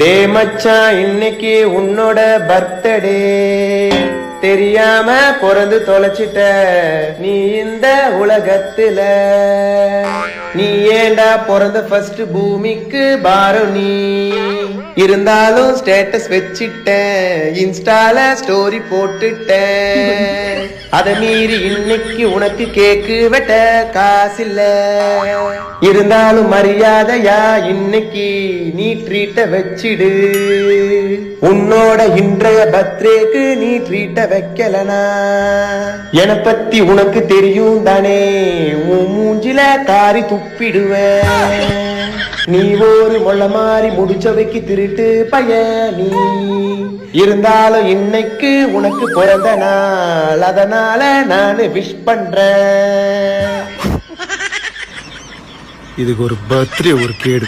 டே மச்சான், இன்னைக்கு உன்னோட பர்த்டே. தெரியாம பிறந்து தொலைச்சிட்ட நீ இந்த உலகத்துல. நீ ஏண்டா பிறந்த ஃபர்ஸ்ட் பூமிக்கு பாரம் நீ. இருந்தாலும் ஸ்டேட்டஸ் வச்சிட்டேன், இன்ஸ்டால ஸ்டோரி போட்டுட்டேன். அத மீறி இன்னைக்கு உனக்கு கேக்கு வெட்ட காசில்ல. இருந்தாலும் மரியாதையா இன்னைக்கு நீ ட்ரீட்ட வச்சிடு. உன்னோட இன்றைய பர்த்டேக்கு நீ ட்ரீட்ட வைக்கலனா என பத்தி உனக்கு தெரியும் தானே. உன் மூஞ்சில காரி துப்பிடுவேன். நீ ஒரு மொள்ள மாறி முடிச்சவைக்கு திருட்டு பையனி. இருந்தாலும் இன்னைக்கு உனக்கு பிறந்த நாள், அதனால நானு விஷ் பண்றேன். இதுக்கு ஒரு பர்த்டே ஒரு கேடு.